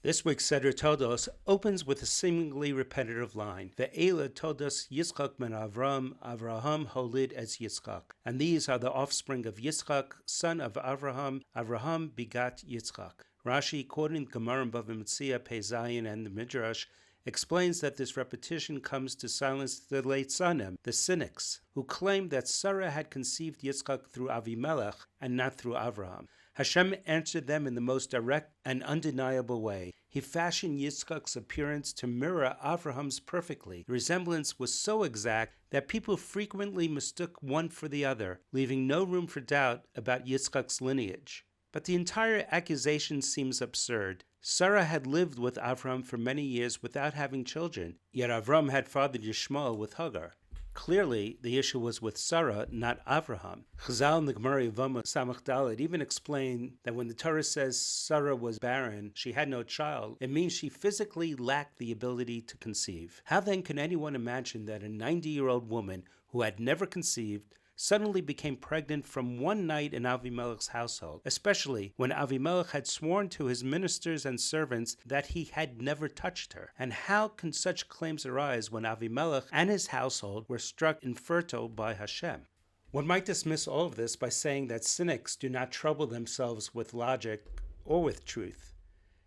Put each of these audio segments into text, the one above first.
This week's Seder Toldos opens with a seemingly repetitive line. Ve'ela Toldos Yitzchak ben Avram, Avraham holid as Yitzchak. And these are the offspring of Yitzchak, son of Avraham. Avraham begat Yitzchak. Rashi, quoting Gemara in Bava Metzia, Pei Zayin, and the Midrash, explains that this repetition comes to silence the Leitzanim, the cynics, who claimed that Sarah had conceived Yitzchak through Avimelech and not through Avraham. Hashem answered them in the most direct and undeniable way. He fashioned Yitzchak's appearance to mirror Avraham's perfectly. The resemblance was so exact that people frequently mistook one for the other, leaving no room for doubt about Yitzchak's lineage. But the entire accusation seems absurd. Sarah had lived with Avram for many years without having children, yet Avram had fathered Yishmael with Hagar. Clearly, the issue was with Sarah, not Avraham. Chazal in the Gemara Yevamot Samach Dalet even explained that when the Torah says Sarah was barren, she had no child, it means she physically lacked the ability to conceive. How then can anyone imagine that a 90-year-old woman who had never conceived suddenly became pregnant from one night in Avimelech's household, especially when Avimelech had sworn to his ministers and servants that he had never touched her? And how can such claims arise when Avimelech and his household were struck infertile by Hashem? One might dismiss all of this by saying that cynics do not trouble themselves with logic or with truth.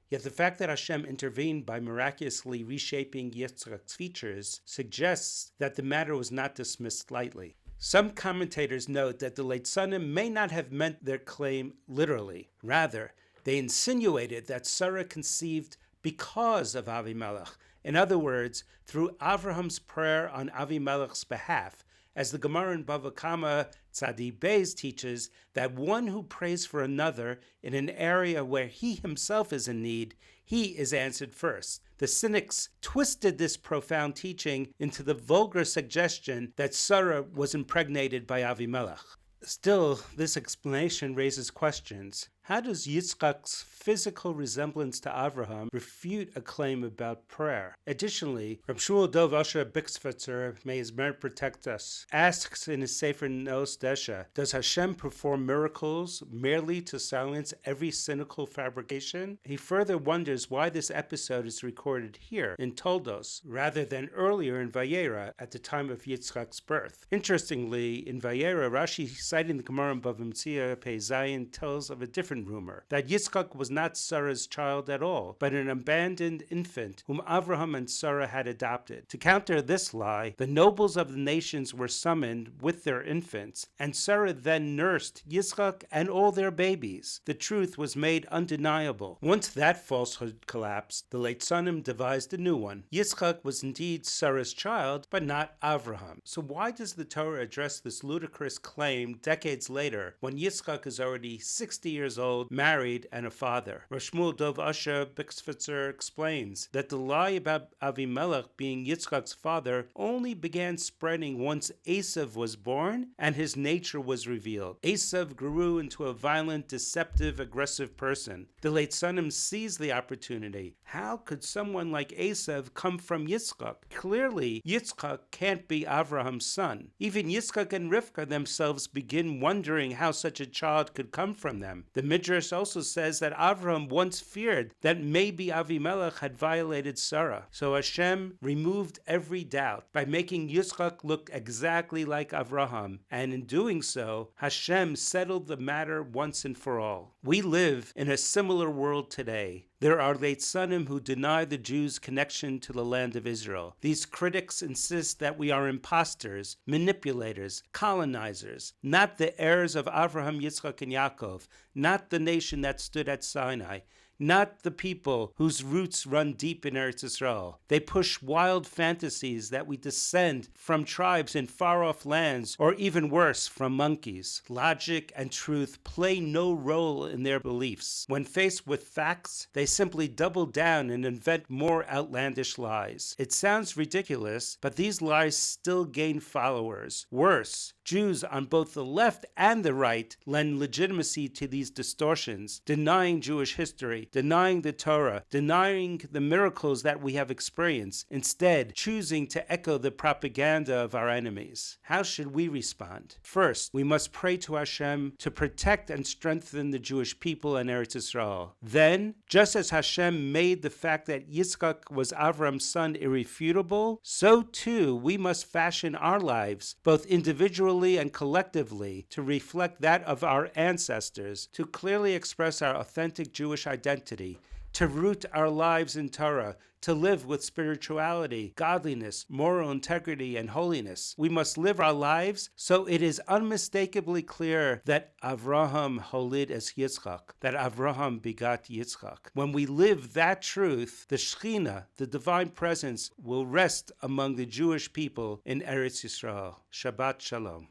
Yet the fact that Hashem intervened by miraculously reshaping Yitzchak's features suggests that the matter was not dismissed lightly. Some commentators note that the Leitzanim may not have meant their claim literally. Rather, they insinuated that Sarah conceived because of Avimelech. In other words, through Avraham's prayer on Avimelech's behalf, as the Gemara in Bava Kama Tzadi Beis teaches that one who prays for another in an area where he himself is in need, he is answered first. The cynics twisted this profound teaching into the vulgar suggestion that Sarah was impregnated by Avimelech. Still, this explanation raises questions. How does Yitzchak's physical resemblance to Avraham refute a claim about prayer? Additionally, Reb Shmuel Dov Asher Bixfetzer, may his merit protect us, asks in his Sefer Nos Desha, does Hashem perform miracles merely to silence every cynical fabrication? He further wonders why this episode is recorded here in Toldos, rather than earlier in Vayera at the time of Yitzchak's birth. Interestingly, in Vayera, Rashi, citing the Gemara in Bava Metzia, Pei Zayin, tells of a different rumor, that Yitzchak was not Sarah's child at all, but an abandoned infant whom Avraham and Sarah had adopted. To counter this lie, the nobles of the nations were summoned with their infants, and Sarah then nursed Yitzchak and all their babies. The truth was made undeniable. Once that falsehood collapsed, the Leitzanim devised a new one. Yitzchak was indeed Sarah's child, but not Avraham. So why does the Torah address this ludicrous claim decades later, when Yitzchak is already 60 years old, married, and a father? Reb Shmuel Dov Asher Bixfetzer explains that the lie about Avimelech being Yitzchak's father only began spreading once Esav was born and his nature was revealed. Esav grew into a violent, deceptive, aggressive person. The Leitzanim seized the opportunity. How could someone like Esav come from Yitzchak? Clearly, Yitzchak can't be Avraham's son. Even Yitzchak and Rivka themselves begin wondering how such a child could come from them. The Midrash also says that Avraham once feared that maybe Avimelech had violated Sarah. So Hashem removed every doubt by making Yitzchak look exactly like Avraham, and in doing so, Hashem settled the matter once and for all. We live in a similar world today. There are Leitzanim who deny the Jews' connection to the land of Israel. These critics insist that we are imposters, manipulators, colonizers, not the heirs of Avraham, Yitzchak, and Yaakov, not the nation that stood at Sinai, not the people whose roots run deep in Eretz Yisrael. They push wild fantasies that we descend from tribes in far-off lands, or even worse, from monkeys. Logic and truth play no role in their beliefs. When faced with facts, they simply double down and invent more outlandish lies. It sounds ridiculous, but these lies still gain followers. Worse, Jews on both the left and the right lend legitimacy to these distortions, denying Jewish history, denying the Torah, denying the miracles that we have experienced, instead choosing to echo the propaganda of our enemies. How should we respond? First, we must pray to Hashem to protect and strengthen the Jewish people and Eretz Yisrael. Then, just as Hashem made the fact that Yitzchak was Avram's son irrefutable, so too we must fashion our lives, both individually and collectively, to reflect that of our ancestors, to clearly express our authentic Jewish identity, to root our lives in Torah, to live with spirituality, godliness, moral integrity, and holiness. We must live our lives so it is unmistakably clear that Avraham holid as Yitzchak, that Avraham begot Yitzchak. When we live that truth, the Shekhinah, the divine presence, will rest among the Jewish people in Eretz Yisrael. Shabbat Shalom.